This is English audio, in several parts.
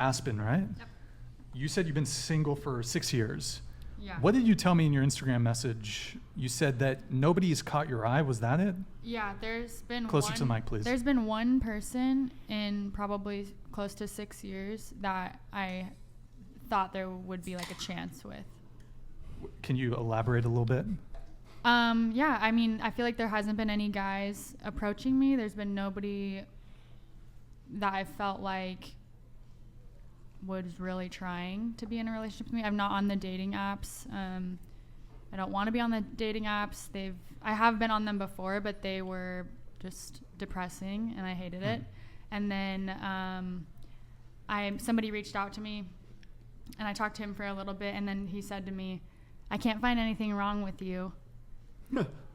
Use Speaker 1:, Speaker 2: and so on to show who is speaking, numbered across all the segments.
Speaker 1: Aspen, right?
Speaker 2: Yep.
Speaker 1: You said you've been single for 6 years.
Speaker 2: Yeah.
Speaker 1: What did you tell me in your Instagram message? You said that nobody's caught your eye. Was that it?
Speaker 2: Yeah, there's been
Speaker 1: Closer to the mic, please.
Speaker 2: There's been one person in probably close to 6 years that I thought there would be like a chance with.
Speaker 1: Can you elaborate a little bit?
Speaker 2: Yeah, I mean, I feel like there hasn't been any guys approaching me. There's been nobody that I felt like was really trying to be in a relationship with me. I'm not on the dating apps. I don't want to be on the dating apps. I have been on them before, but they were just depressing and I hated it. And then somebody reached out to me and I talked to him for a little bit, and then he said to me, "I can't find anything wrong with you."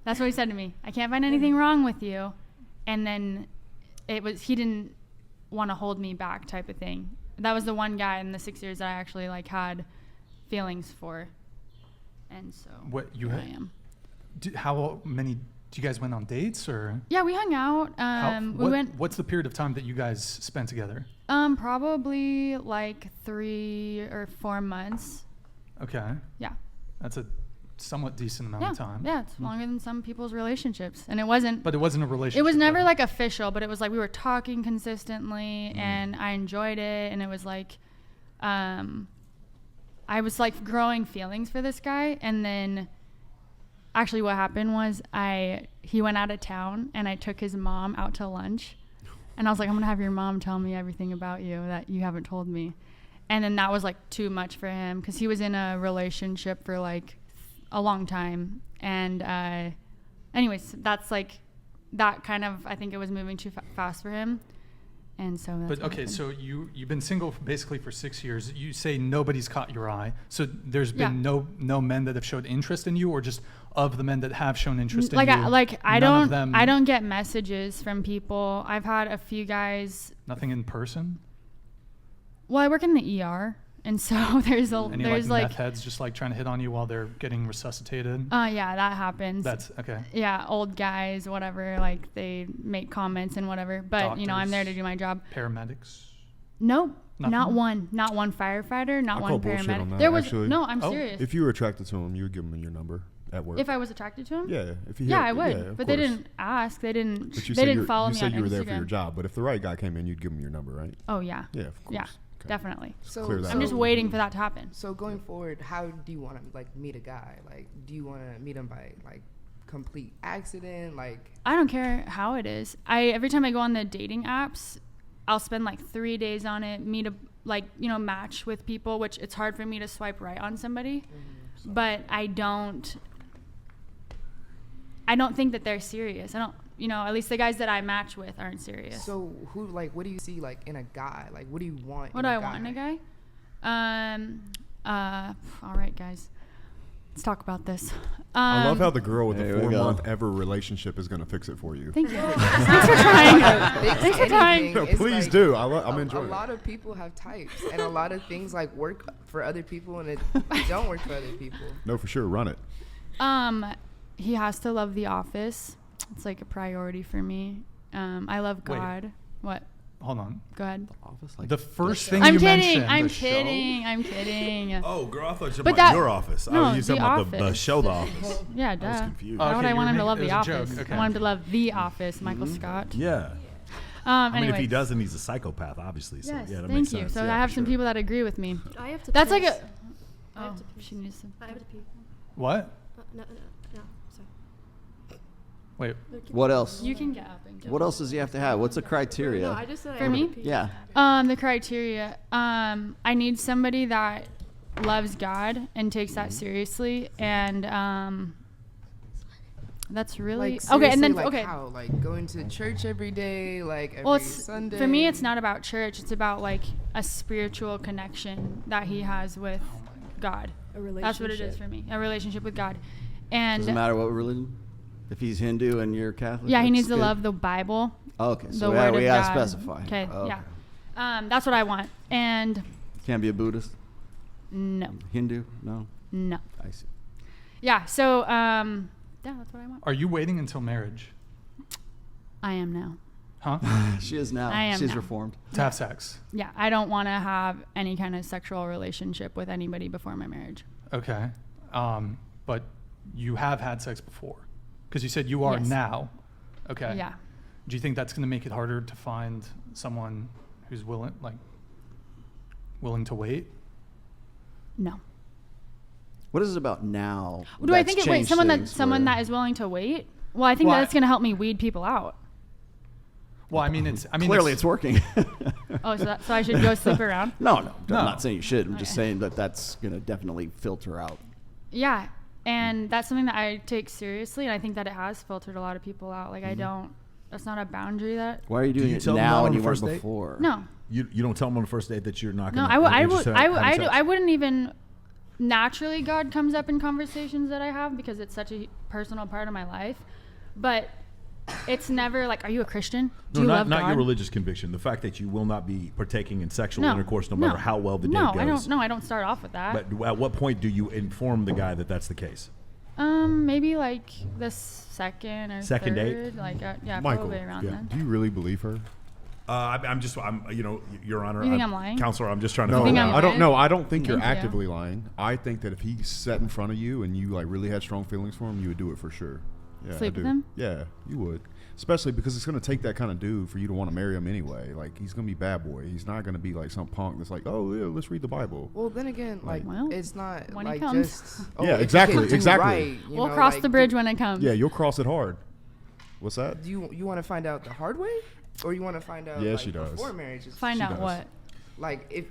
Speaker 2: That's what he said to me. "I can't find anything wrong with you." And then he didn't want to hold me back type of thing. That was the one guy in the 6 years that I actually like had feelings for. And so here I am.
Speaker 1: How many, do you guys went on dates or?
Speaker 2: Yeah, we hung out.
Speaker 1: What's the period of time that you guys spent together?
Speaker 2: Probably like 3 or 4 months.
Speaker 1: Okay.
Speaker 2: Yeah.
Speaker 1: That's a somewhat decent amount of time.
Speaker 2: Yeah, it's longer than some people's relationships. And it wasn't.
Speaker 1: But it wasn't a relationship.
Speaker 2: It was never like official, but it was like we were talking consistently and I enjoyed it. And it was like, I was like growing feelings for this guy. And then actually what happened was he went out of town and I took his mom out to lunch. And I was like, "I'm going to have your mom tell me everything about you that you haven't told me." And then that was like too much for him because he was in a relationship for like a long time. And anyways, that's like that kind of, I think it was moving too fast for him. And so that's what happened.
Speaker 1: So you've been single basically for 6 years. You say nobody's caught your eye. So there's been no men that have showed interest in you, or just of the men that have shown interest in you?
Speaker 2: I don't get messages from people. I've had a few guys.
Speaker 1: Nothing in person?
Speaker 2: Well, I work in the ER, and so there's
Speaker 1: meth heads just like trying to hit on you while they're getting resuscitated?
Speaker 2: Yeah, that happens.
Speaker 1: That's okay.
Speaker 2: Yeah, old guys, whatever, like they make comments and whatever. But
Speaker 1: Doctors,
Speaker 2: I'm there to do my job.
Speaker 1: Paramedics?
Speaker 2: Nope.
Speaker 1: Nothing?
Speaker 2: Not one firefighter, not one paramedic.
Speaker 3: On that,
Speaker 2: there was
Speaker 3: actually.
Speaker 2: No, I'm serious.
Speaker 3: If you were attracted to him, you would give him your number at work.
Speaker 2: If I was attracted to him?
Speaker 3: Yeah,
Speaker 2: I would.
Speaker 3: Yeah,
Speaker 2: but they didn't ask. They didn't follow me on Instagram.
Speaker 3: You said you were there for your job, but if the right guy came in, you'd give him your number, right?
Speaker 2: Oh yeah.
Speaker 3: Yeah, of course.
Speaker 2: Yeah,
Speaker 3: okay.
Speaker 2: definitely.
Speaker 3: So
Speaker 2: I'm just waiting for that to happen.
Speaker 4: So going forward, how do you want to like meet a guy? Like, do you want to meet him by like complete accident? Like,
Speaker 2: I don't care how it is. Every time I go on the dating apps, I'll spend like 3 days on it, match with people, which it's hard for me to swipe right on somebody. But I don't think that they're serious. At least the guys that I match with aren't serious.
Speaker 4: So what do you see like in a guy? Like, what do you want?
Speaker 2: What do I want in a guy? All right, guys. Let's talk about this.
Speaker 3: I love how the girl with the 4-month ever relationship is going to fix it for you.
Speaker 2: Thank you. Thanks for trying. Thanks for trying.
Speaker 3: No, please do. I'm enjoying it.
Speaker 4: A lot of people have types, and a lot of things like work for other people, and it don't work for other people.
Speaker 3: No, for sure. Run it.
Speaker 2: He has to love The Office. It's like a priority for me. I love God.
Speaker 1: Wait.
Speaker 2: What?
Speaker 1: Hold on.
Speaker 2: Go ahead.
Speaker 5: Office, like
Speaker 1: the first thing
Speaker 2: I'm
Speaker 1: you
Speaker 2: kidding.
Speaker 1: mentioned.
Speaker 2: I'm kidding. I'm kidding.
Speaker 5: Oh, girl, I thought you were
Speaker 2: But
Speaker 5: talking about your office.
Speaker 2: no,
Speaker 5: You talking
Speaker 2: The
Speaker 5: about the
Speaker 2: Office.
Speaker 5: show The Office.
Speaker 2: Yeah, duh.
Speaker 5: I was confused.
Speaker 2: Why
Speaker 1: Okay,
Speaker 2: would I
Speaker 1: you
Speaker 2: want
Speaker 1: were
Speaker 2: him to
Speaker 1: making-
Speaker 2: love
Speaker 1: it
Speaker 2: The
Speaker 1: was a
Speaker 2: Office?
Speaker 1: joke, okay.
Speaker 2: I want him to love The Office, Michael Scott.
Speaker 5: Yeah. I mean, if
Speaker 2: Anyways.
Speaker 5: he doesn't, he's a psychopath, obviously. So,
Speaker 2: Yes,
Speaker 5: yeah, that
Speaker 2: thank
Speaker 5: makes
Speaker 2: you.
Speaker 5: sense.
Speaker 2: So
Speaker 5: Yeah,
Speaker 2: I have
Speaker 5: for
Speaker 2: some
Speaker 5: sure.
Speaker 2: people that agree with me.
Speaker 6: I have to
Speaker 2: That's
Speaker 6: piss.
Speaker 2: like a.
Speaker 6: I have
Speaker 2: Oh,
Speaker 6: to piss.
Speaker 2: she needs to.
Speaker 6: I have to pee.
Speaker 1: What?
Speaker 6: No. Sorry.
Speaker 1: Wait.
Speaker 7: What else?
Speaker 2: You can get up and go.
Speaker 7: What else does he have to have? What's the
Speaker 6: No,
Speaker 7: criteria?
Speaker 6: I just said I
Speaker 2: For
Speaker 6: have
Speaker 2: me?
Speaker 6: to pee.
Speaker 7: Yeah.
Speaker 2: The criteria. I need somebody that loves God and takes that seriously, and that's really
Speaker 4: Like,
Speaker 2: okay. And then
Speaker 4: seriously, like how? Like going to church every day, like every Sunday.
Speaker 2: For me, it's not about church. It's about like a spiritual connection that he has with God.
Speaker 6: A relationship.
Speaker 2: That's what it is for me. A relationship with God, and
Speaker 7: Doesn't matter what religion. If he's Hindu and you're Catholic.
Speaker 2: yeah, he
Speaker 7: that's
Speaker 2: needs to
Speaker 7: good.
Speaker 2: love the Bible.
Speaker 7: Oh, okay.
Speaker 2: The
Speaker 7: So
Speaker 2: word
Speaker 7: we
Speaker 2: of
Speaker 7: gotta
Speaker 2: God.
Speaker 7: specify.
Speaker 2: Okay.
Speaker 7: Oh,
Speaker 2: Yeah. That's what I want. And
Speaker 7: Can't be a Buddhist.
Speaker 2: no.
Speaker 7: Hindu. No.
Speaker 2: No.
Speaker 7: I see.
Speaker 2: Yeah. So yeah, that's what I want.
Speaker 1: Are you waiting until marriage?
Speaker 2: I am now.
Speaker 1: Huh?
Speaker 7: She is now.
Speaker 2: I am
Speaker 7: She's
Speaker 2: now.
Speaker 7: reformed.
Speaker 1: To have sex.
Speaker 2: Yeah, I don't want to have any kind of sexual relationship with anybody before my marriage.
Speaker 1: Okay. But you have had sex before, because you said you are
Speaker 2: Yes.
Speaker 1: now. Okay.
Speaker 2: Yeah.
Speaker 1: Do you think that's going to make it harder to find someone who's willing to wait?
Speaker 2: No.
Speaker 7: What is it about now?
Speaker 2: Do I
Speaker 7: that's
Speaker 2: think
Speaker 7: changed
Speaker 2: someone
Speaker 7: things where-
Speaker 2: that is willing to wait? Well, I think
Speaker 1: Well,
Speaker 2: that's going to help me weed people out.
Speaker 1: Well, I mean,
Speaker 7: Clearly, it's working.
Speaker 2: Oh, so I should go sleep around?
Speaker 7: No,
Speaker 1: No.
Speaker 7: I'm not saying you should. I'm just
Speaker 2: Okay.
Speaker 7: saying that that's going to definitely filter out.
Speaker 2: Yeah, and that's something that I take seriously, and I think that it has filtered a lot of people out. Like, that's not a boundary that.
Speaker 7: Why are you doing
Speaker 5: you
Speaker 7: it
Speaker 5: tell them that
Speaker 7: now
Speaker 5: on
Speaker 7: and
Speaker 5: the
Speaker 7: you weren't
Speaker 5: first date?
Speaker 7: before?
Speaker 2: No,
Speaker 5: You don't tell them on the first date that you're not
Speaker 2: no,
Speaker 5: going to.
Speaker 2: I wouldn't even. Naturally, God comes up in conversations that I have because it's such a personal part of my life, but it's never like, "Are you a Christian? Do you love
Speaker 5: not
Speaker 2: God?"
Speaker 5: your religious conviction. The fact that you will not be partaking in sexual
Speaker 2: No,
Speaker 5: intercourse no matter how well the date
Speaker 2: no,
Speaker 5: goes.
Speaker 2: I don't start off with that.
Speaker 5: But at what point do you inform the guy that that's the case?
Speaker 2: Maybe like the second or
Speaker 5: Second date?
Speaker 2: third, like yeah,
Speaker 3: Michael,
Speaker 2: probably around then.
Speaker 3: do you really believe her?
Speaker 5: Your Honor.
Speaker 2: You think I'm lying?
Speaker 5: Counselor, I'm just trying to.
Speaker 3: No,
Speaker 2: think
Speaker 5: find
Speaker 2: I'm
Speaker 5: out.
Speaker 3: I don't
Speaker 2: lying?
Speaker 3: know. I don't think you're
Speaker 2: Thank you.
Speaker 3: actively lying. I think that if he sat in front of you and you like really had strong feelings for him, you would do it for sure. Yeah, I
Speaker 2: Sleep with
Speaker 3: do.
Speaker 2: him?
Speaker 3: Yeah, you would. Especially because it's going to take that kind of dude for you to want to marry him anyway. Like, he's going to be bad boy. He's not going to be like some punk that's like, oh, yeah, let's read the Bible.
Speaker 4: Well, then again, like,
Speaker 2: Well,
Speaker 4: it's not
Speaker 2: when it
Speaker 4: like
Speaker 2: comes.
Speaker 4: just.
Speaker 3: Yeah,
Speaker 4: if you
Speaker 3: exactly,
Speaker 4: can do
Speaker 3: exactly.
Speaker 4: Right, you
Speaker 2: We'll
Speaker 4: know,
Speaker 2: cross
Speaker 4: like,
Speaker 2: the bridge when it comes.
Speaker 3: Yeah, you'll cross it hard. What's that?
Speaker 4: Do you want to find out the hard way, or you want to find out?
Speaker 3: Yeah,
Speaker 4: like,
Speaker 3: she does.
Speaker 4: Before marriage,
Speaker 2: Find
Speaker 3: She
Speaker 2: out
Speaker 3: does.
Speaker 2: what?
Speaker 4: like if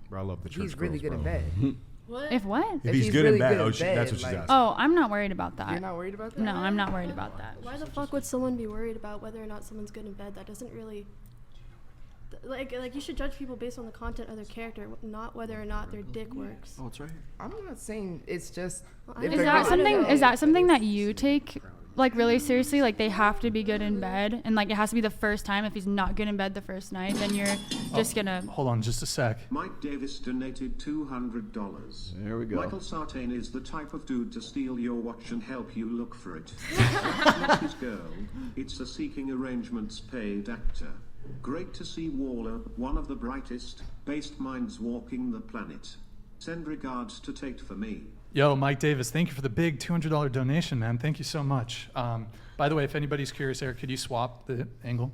Speaker 3: Bro, I love the church
Speaker 4: he's really
Speaker 3: girls,
Speaker 4: good
Speaker 3: bro.
Speaker 4: in bed.
Speaker 6: What?
Speaker 2: If what?
Speaker 5: If
Speaker 4: If
Speaker 5: he's
Speaker 4: he's
Speaker 5: good
Speaker 4: really
Speaker 5: in bed,
Speaker 4: good in
Speaker 5: that's
Speaker 4: bed,
Speaker 5: what she's
Speaker 4: like-
Speaker 5: asking.
Speaker 2: Oh, I'm not worried about that.
Speaker 4: You're not worried about that?
Speaker 2: No, I'm not worried about that.
Speaker 6: Why the fuck would someone be worried about whether or not someone's good in bed? That doesn't really. Like you should judge people based on the content of their character, not whether or not their dick works.
Speaker 7: Oh, it's right here.
Speaker 4: I'm not saying it's just.
Speaker 6: Well,
Speaker 4: if
Speaker 6: Is
Speaker 2: Is
Speaker 4: they're
Speaker 2: that
Speaker 4: good-
Speaker 2: something?
Speaker 6: know.
Speaker 2: Is that something that you take like really seriously? Like they have to be good in bed, and like it has to be the first time. If he's not good in bed the first night, then you're just gonna.
Speaker 1: Hold on just a sec.
Speaker 8: Mike Davis donated $200.
Speaker 7: There we go.
Speaker 8: Michael Sartain is the type of dude to steal your watch and help you look for it. That's not his girl. It's a seeking arrangements paid actor. Great to see Waller, one of the brightest, based minds walking the planet. Send regards to Tate for me.
Speaker 1: Yo, Mike Davis, thank you for the big $200 donation, man. Thank you so much. By the way, if anybody's curious, Eric, could you swap the angle?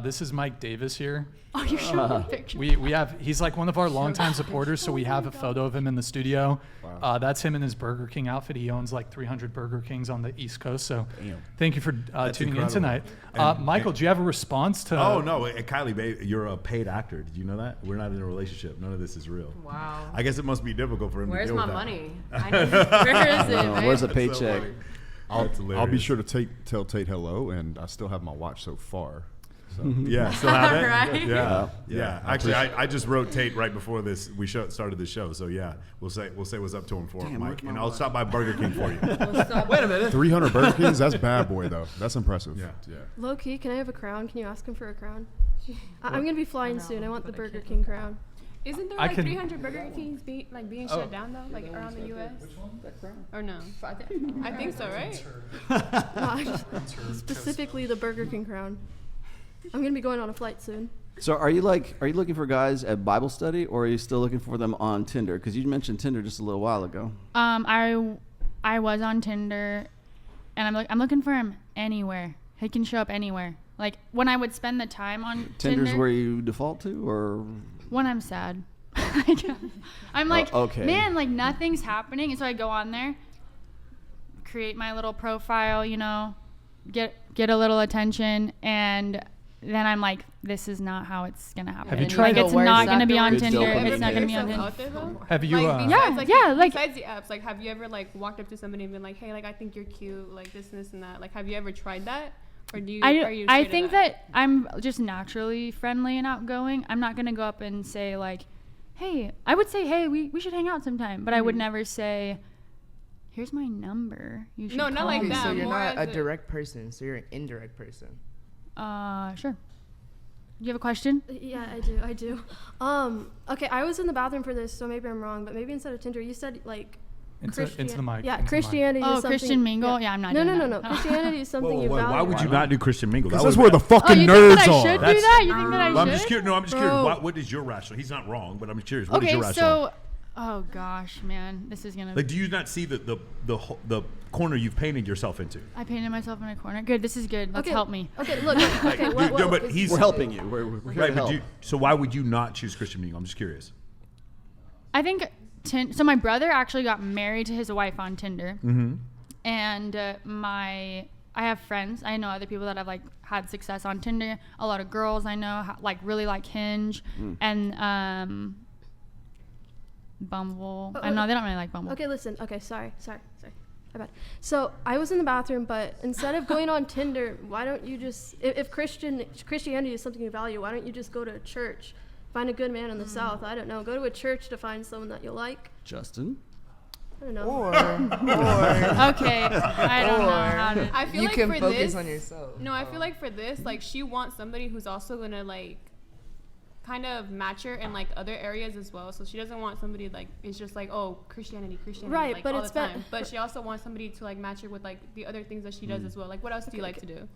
Speaker 1: This is Mike Davis here.
Speaker 2: Oh, you're showing a picture.
Speaker 1: We have, he's like one of our longtime supporters, so we have a photo of him in the studio. That's him in his Burger King outfit. He owns like 300 Burger Kings on the East Coast. So thank you for tuning in
Speaker 5: incredible.
Speaker 1: tonight.
Speaker 5: And-
Speaker 1: Michael, do you have a response to?
Speaker 5: Oh no, Kylie, babe, you're a paid actor. Did you know that? We're not in a relationship. None of this is real.
Speaker 9: Wow.
Speaker 5: I guess it must be difficult for him
Speaker 9: Where's
Speaker 5: to deal
Speaker 9: my
Speaker 5: with that.
Speaker 9: money? I need, where is it?
Speaker 7: Oh, where's the
Speaker 9: babe?
Speaker 7: paycheck?
Speaker 5: That's
Speaker 3: I'll be
Speaker 5: hilarious.
Speaker 3: sure to tell Tate hello, and I still have my watch so far. So.
Speaker 5: Yeah, still have it.
Speaker 9: Right?
Speaker 5: Yeah,
Speaker 3: Yeah.
Speaker 5: yeah. Actually, I just wrote Tate right before this. We started the show, so yeah, we'll say what's up to him for
Speaker 7: Damn,
Speaker 5: Mike,
Speaker 7: where's my
Speaker 5: and I'll
Speaker 7: watch?
Speaker 5: stop by Burger King for you.
Speaker 9: Wait a minute.
Speaker 3: 300 Burger Kings? That's bad boy, though. That's impressive.
Speaker 5: Yeah.
Speaker 6: Low key, can I have a crown? Can you ask him for a crown? I'm gonna be flying soon. I want the Burger King crown.
Speaker 10: Isn't there
Speaker 1: I
Speaker 10: like
Speaker 1: can-
Speaker 10: 300 Burger Kings being shut down though, like around the U.S.? Or no? I think so, right?
Speaker 6: Specifically, the Burger King crown. I'm gonna be going on a flight soon.
Speaker 7: So are you looking for guys at Bible study, or are you still looking for them on Tinder? Because you mentioned Tinder just a little while ago.
Speaker 2: I was on Tinder, and I'm looking for him anywhere. He can show up anywhere. Like when I would spend the time on
Speaker 7: Tinder's
Speaker 2: Tinder,
Speaker 7: where you default to, or
Speaker 2: when I'm sad. I'm like,
Speaker 7: okay.
Speaker 2: man, like nothing's happening, and so I go on there, create my little profile, you know, get a little attention, and then I'm like, this is not how it's gonna happen.
Speaker 1: Have you
Speaker 2: Like,
Speaker 1: tried-
Speaker 2: it's
Speaker 9: Feel
Speaker 2: not
Speaker 9: worse
Speaker 2: gonna be on
Speaker 7: afterwards?
Speaker 2: Tinder.
Speaker 7: Good
Speaker 2: It's not
Speaker 7: dopamine
Speaker 2: gonna
Speaker 7: hit.
Speaker 2: be on Tinder.
Speaker 10: Out there though?
Speaker 1: Have you?
Speaker 10: Like,
Speaker 2: Yeah,
Speaker 10: besides,
Speaker 2: yeah, like-
Speaker 10: besides the apps, like have you ever like walked up to somebody and been like, hey, like I think you're cute, like this and this and that. Like have you ever tried that? Or do you are you
Speaker 2: I
Speaker 10: afraid of
Speaker 2: think that I'm just naturally friendly and outgoing. I'm not gonna go up and say like, hey, I would say, hey, we should hang out sometime, but I would never say, here's my number. You should
Speaker 10: No, not
Speaker 2: call
Speaker 10: like
Speaker 2: me."
Speaker 10: that.
Speaker 4: So you're
Speaker 10: more
Speaker 4: not a
Speaker 10: as a-
Speaker 4: direct person, so you're an indirect person.
Speaker 2: Sure. You have a question?
Speaker 6: Yeah, I do. Okay, I was in the bathroom for this, so maybe I'm wrong, but maybe instead of Tinder, you said like
Speaker 1: Into the mic.
Speaker 6: Yeah,
Speaker 1: into the mic.
Speaker 6: Christianity is
Speaker 2: Oh,
Speaker 6: something.
Speaker 2: Christian Mingle? Yeah, I'm not
Speaker 6: No,
Speaker 2: doing
Speaker 6: no, no,
Speaker 2: that.
Speaker 6: no. Christianity is something you
Speaker 5: Whoa,
Speaker 6: value.
Speaker 5: why would you not do Christian Mingle?
Speaker 3: Because
Speaker 5: That
Speaker 3: that's
Speaker 5: was
Speaker 3: where the
Speaker 5: bad.
Speaker 3: fucking
Speaker 2: Oh, you think
Speaker 3: nerds
Speaker 2: that I
Speaker 3: are.
Speaker 2: should do
Speaker 5: That's-
Speaker 2: that? You think that I should?
Speaker 5: I'm just curious. No, I'm just curious.
Speaker 2: Bro.
Speaker 5: What is your rationale? He's not wrong, but I'm just curious. What is
Speaker 2: Okay,
Speaker 5: your rationale?
Speaker 2: so, oh gosh, man, this is gonna.
Speaker 5: Like, do you not see the corner you've painted yourself into?
Speaker 2: I painted myself in a corner. Good, this is good. Let's help me.
Speaker 6: Okay, look. Okay,
Speaker 5: Dude, no, but
Speaker 7: We're helping you. We're here
Speaker 5: right.
Speaker 7: to help.
Speaker 5: So why would you not choose Christian Mingle? I'm just curious.
Speaker 2: I think so. My brother actually got married to his wife on Tinder, and I have friends. I know other people that have like had success on Tinder. A lot of girls I know like really like Hinge and Bumble. I know they don't really like Bumble.
Speaker 6: Okay, listen. Okay, sorry. My bad. So I was in the bathroom, but instead of going on Tinder, why don't you just, if Christianity is something you value, why don't you just go to a church, find a good man in the South? I don't know. Go to a church to find someone that you like.
Speaker 7: Justin?
Speaker 6: I don't know.
Speaker 4: Or
Speaker 2: Okay, I don't know how to.
Speaker 10: I feel
Speaker 4: you
Speaker 10: like
Speaker 4: can
Speaker 10: for
Speaker 4: focus
Speaker 10: this,
Speaker 4: on yourself.
Speaker 10: No, I feel like for this, like she wants somebody who's also gonna like kind of match her in like other areas as well. So she doesn't want somebody like it's just like, oh, Christianity,
Speaker 6: Right,
Speaker 10: like
Speaker 6: but
Speaker 10: all
Speaker 6: it's
Speaker 10: the time. But she also wants somebody to like match her with like the other things that she does as well. Like what else do you like to do?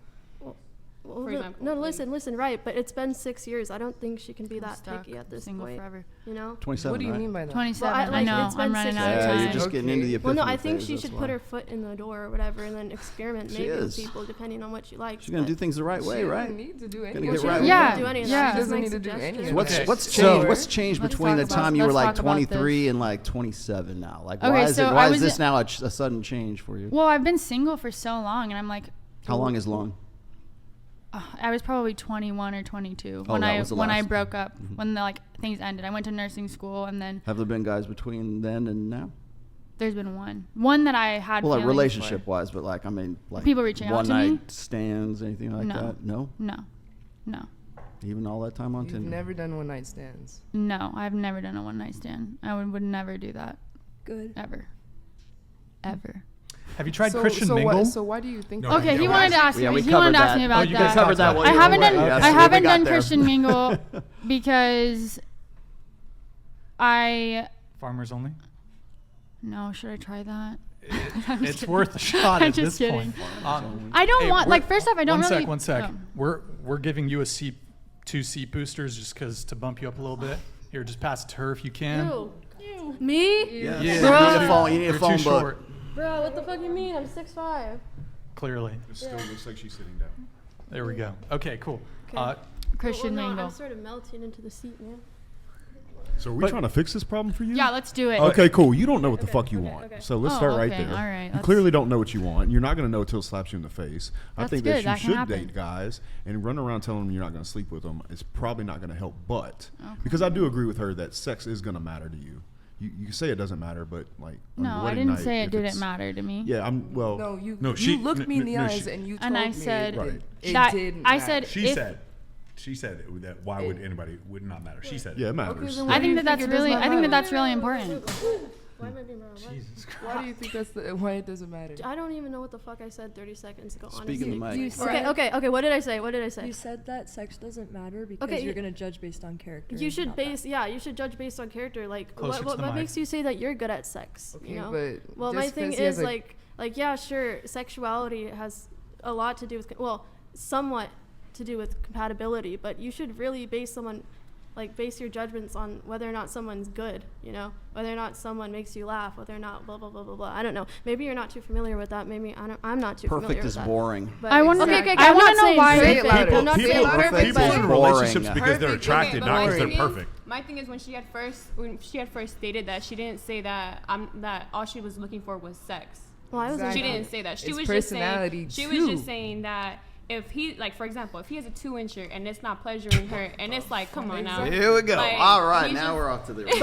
Speaker 6: Well,
Speaker 10: For example,
Speaker 6: no,
Speaker 10: like-
Speaker 6: listen, right, but it's been 6 years. I don't think she can be that
Speaker 2: Stuck,
Speaker 6: picky at this
Speaker 2: single
Speaker 6: point.
Speaker 2: forever.
Speaker 6: You know?
Speaker 7: 27,
Speaker 4: What do you
Speaker 7: right?
Speaker 4: mean by that?
Speaker 2: 27.
Speaker 6: Well,
Speaker 2: I
Speaker 6: like,
Speaker 2: know.
Speaker 6: it's been
Speaker 2: I'm running
Speaker 6: 6
Speaker 2: out of
Speaker 6: years.
Speaker 2: time.
Speaker 7: Yeah, you're just getting into the
Speaker 6: Well,
Speaker 7: epiphany
Speaker 6: no, I think
Speaker 7: phase,
Speaker 6: she
Speaker 7: that's
Speaker 6: should
Speaker 7: why.
Speaker 6: put her foot in the door or whatever and then experiment
Speaker 7: She
Speaker 6: maybe with
Speaker 7: is.
Speaker 6: people depending on what she likes.
Speaker 7: She's going to do things the right way,
Speaker 4: She
Speaker 7: right?
Speaker 4: doesn't need to do
Speaker 7: Gonna
Speaker 4: anything.
Speaker 7: get
Speaker 6: She
Speaker 7: right
Speaker 6: doesn't
Speaker 7: with
Speaker 2: Yeah,
Speaker 6: need to do any of that.
Speaker 2: yeah.
Speaker 6: She just
Speaker 4: Doesn't
Speaker 6: makes
Speaker 4: need to do
Speaker 6: suggestions.
Speaker 4: any of
Speaker 7: So what's
Speaker 1: Okay,
Speaker 7: what's
Speaker 1: so-
Speaker 7: changed? What's changed
Speaker 2: Let's
Speaker 7: between the
Speaker 2: talk
Speaker 7: time
Speaker 2: about-
Speaker 7: you were
Speaker 2: let's
Speaker 7: like
Speaker 2: talk about this.
Speaker 7: 23 and like 27 now? Like,
Speaker 2: Okay,
Speaker 7: why is
Speaker 2: so
Speaker 7: it?
Speaker 2: I
Speaker 7: Why
Speaker 2: was
Speaker 7: is this
Speaker 2: in-
Speaker 7: now a sudden change for you?
Speaker 2: Well, I've been single for so long, and I'm like,
Speaker 7: How long is long?
Speaker 2: I was probably 21 or 22
Speaker 7: Oh,
Speaker 2: when
Speaker 7: that
Speaker 2: I
Speaker 7: was the
Speaker 2: when I
Speaker 7: last-
Speaker 2: broke up, when the like things ended. I went to nursing school, and then
Speaker 7: Have there been guys between then and now?
Speaker 2: there's been one that I had.
Speaker 7: Well, like
Speaker 2: feelings
Speaker 7: relationship wise, but like I mean, like
Speaker 2: People reaching out
Speaker 7: one
Speaker 2: to
Speaker 7: night
Speaker 2: me?
Speaker 7: stands, anything like
Speaker 2: No.
Speaker 7: that? No,
Speaker 2: for. No,
Speaker 7: even all that time on
Speaker 4: You've
Speaker 7: Tinder.
Speaker 4: never done one night stands.
Speaker 2: no. I've never done a one night stand. I would never do that
Speaker 6: Good.
Speaker 2: ever.
Speaker 1: Have you tried Christian Mingle?
Speaker 4: So why do you think?
Speaker 5: No,
Speaker 4: that?
Speaker 2: Okay,
Speaker 5: yeah,
Speaker 2: he
Speaker 5: we
Speaker 2: wanted to ask
Speaker 7: Yeah,
Speaker 2: me.
Speaker 7: we
Speaker 2: He wanted
Speaker 7: covered
Speaker 2: to ask
Speaker 7: that.
Speaker 2: me about
Speaker 1: you
Speaker 2: that.
Speaker 1: guys
Speaker 7: covered that.
Speaker 1: I
Speaker 7: while
Speaker 2: I
Speaker 7: you were
Speaker 2: haven't
Speaker 7: away.
Speaker 2: done.
Speaker 7: Yes,
Speaker 2: I
Speaker 7: we
Speaker 2: haven't
Speaker 7: got
Speaker 2: done
Speaker 7: there.
Speaker 2: Christian Mingle because
Speaker 1: Farmers only.
Speaker 2: No, should I try that?
Speaker 1: It's worth a shot
Speaker 2: I'm
Speaker 1: at
Speaker 2: just
Speaker 1: this
Speaker 2: kidding.
Speaker 1: point.
Speaker 2: I don't
Speaker 1: Hey,
Speaker 2: want
Speaker 1: we're-
Speaker 2: like first off I don't really.
Speaker 1: One sec.
Speaker 2: Oh.
Speaker 1: We're giving you two seat boosters just because to bump you up a little bit. Here, just pass it to her if you can.
Speaker 6: Ew. Me?
Speaker 7: Yeah.
Speaker 1: Yeah.
Speaker 7: You need a
Speaker 1: Bro.
Speaker 7: phone. You need a
Speaker 1: You're
Speaker 7: phone
Speaker 1: too
Speaker 7: book.
Speaker 1: short.
Speaker 6: Bro, what the fuck you mean? I'm 6'5".
Speaker 1: Clearly.
Speaker 3: It still looks like she's sitting down.
Speaker 1: There we go. Okay, cool.
Speaker 6: Okay.
Speaker 2: Christian
Speaker 6: well, no,
Speaker 2: Mingle.
Speaker 6: I'm sort of melting into the seat, man.
Speaker 3: So are we trying to fix this problem for you?
Speaker 2: Yeah, let's do it.
Speaker 3: Okay, cool. You don't know what the fuck you
Speaker 6: okay,
Speaker 3: want.
Speaker 6: okay.
Speaker 3: So let's
Speaker 2: Oh,
Speaker 3: start right
Speaker 2: okay,
Speaker 3: there.
Speaker 2: all right,
Speaker 3: You
Speaker 2: let's-
Speaker 3: clearly don't know what you want. You're not going to know until it slaps you in the face. I
Speaker 2: That's
Speaker 3: think
Speaker 2: good,
Speaker 3: that you
Speaker 2: that can
Speaker 3: should
Speaker 2: happen.
Speaker 3: date guys and run around telling them you're not going to sleep with them. It's probably not going to help. But
Speaker 2: Okay.
Speaker 3: because I do agree with her that sex is going to matter to you. You can say it doesn't matter, but like on
Speaker 2: No,
Speaker 3: your
Speaker 2: I
Speaker 3: wedding
Speaker 2: didn't
Speaker 3: night,
Speaker 2: say it
Speaker 3: if
Speaker 2: didn't
Speaker 3: it's-
Speaker 2: matter to me.
Speaker 3: Yeah, I'm well.
Speaker 4: No, you.
Speaker 5: No,
Speaker 4: you
Speaker 5: she-
Speaker 4: looked me in the
Speaker 5: no,
Speaker 4: eyes
Speaker 5: she-
Speaker 4: and you told
Speaker 2: And I
Speaker 4: me
Speaker 2: said
Speaker 3: Right.
Speaker 4: it
Speaker 2: that
Speaker 4: didn't
Speaker 2: I
Speaker 4: matter.
Speaker 2: said
Speaker 5: She
Speaker 2: if,
Speaker 5: said. She said that why would anybody would not matter. She said.
Speaker 3: Yeah, it
Speaker 5: it.
Speaker 3: matters.
Speaker 4: then
Speaker 2: I
Speaker 4: why do
Speaker 2: think
Speaker 4: you
Speaker 2: that that's
Speaker 4: it does
Speaker 2: really
Speaker 4: not
Speaker 2: I think that
Speaker 4: matter?
Speaker 2: that's really important.
Speaker 6: Why am I being wrong? What?
Speaker 1: Jesus Christ.
Speaker 4: Why do you think that's why it doesn't matter?
Speaker 6: I don't even know what the fuck I said 30 seconds ago,
Speaker 7: Speak in the
Speaker 6: honestly.
Speaker 7: mic.
Speaker 11: You said,
Speaker 6: Okay, what did I say? What did I say?
Speaker 11: You said that sex doesn't matter because
Speaker 6: Okay,
Speaker 11: you're gonna judge based on character.
Speaker 6: You
Speaker 11: and
Speaker 6: should
Speaker 11: not
Speaker 6: base, you should judge based on character. Like,
Speaker 1: Closer to
Speaker 6: what
Speaker 1: the mic.
Speaker 6: makes you say that you're good at sex?
Speaker 4: Okay,
Speaker 6: you know?
Speaker 4: but
Speaker 6: Well,
Speaker 4: just
Speaker 6: my thing
Speaker 4: 'cause he has
Speaker 6: is
Speaker 4: a-
Speaker 6: like, yeah, sure, sexuality has a lot to do with, well, somewhat to do with compatibility, but you should really base your judgments on whether or not someone's good, you know, whether or not someone makes you laugh, whether or not blah blah blah blah blah. I don't know. Maybe you're not too familiar with that. Maybe I'm not too familiar
Speaker 7: Perfect
Speaker 6: with
Speaker 7: is
Speaker 6: that.
Speaker 7: boring.
Speaker 6: But
Speaker 2: I wanna-
Speaker 6: okay,
Speaker 2: I
Speaker 6: I'm
Speaker 2: wanna
Speaker 6: not
Speaker 2: know
Speaker 6: saying
Speaker 2: why-
Speaker 4: Say it
Speaker 6: perfect.
Speaker 4: louder.
Speaker 6: I'm not
Speaker 5: People,
Speaker 6: saying
Speaker 7: perfect
Speaker 6: perfect,
Speaker 5: people
Speaker 7: is
Speaker 5: are in
Speaker 6: but
Speaker 7: boring.
Speaker 5: relationships because they're
Speaker 10: Perfect.
Speaker 5: attracted,
Speaker 10: Okay,
Speaker 5: not
Speaker 10: but
Speaker 5: because they're
Speaker 10: my thing is-
Speaker 5: perfect.
Speaker 10: My thing is when she had first stated that she didn't say that that all she was looking for was sex.
Speaker 6: well, I was
Speaker 4: Exactly.
Speaker 10: She didn't say that. She
Speaker 4: It's
Speaker 10: was just saying
Speaker 4: personality,
Speaker 10: she was
Speaker 4: too.
Speaker 10: just saying that if he, like, for example, if he has a 2-incher and it's not pleasuring her and it's like, come on now.
Speaker 7: Here we go.
Speaker 10: Like,
Speaker 7: All right,
Speaker 10: he's
Speaker 7: now
Speaker 10: just-
Speaker 7: we're off to the.
Speaker 6: But